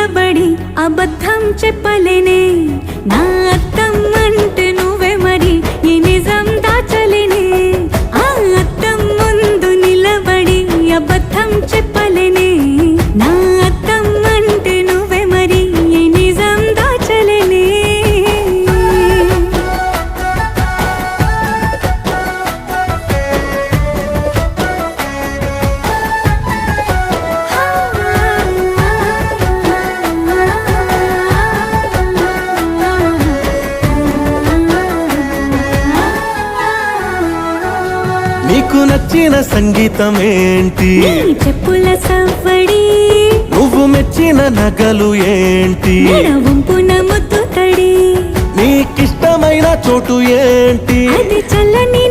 నిలబడి అబద్ధం చెప్పలేనే నా అద్దం అంటే నువ్వే మరి ఈ నిజం దాచలేనే ఆ అద్దం ముందు నిలబడి అబద్ధం చెప్పలేనే నా అద్దం అంటే నువ్వే మరి ఈ నిజం దాచలేనే నీకు నచ్చిన సంగీతం ఏంటి నీ చెప్పుల సవ్వడి నువ్వు మెచ్చిన నగలు ఏంటి వంపున ముద్దు తడి నీకిష్టమైన చోటు ఏంటి అది చల్లని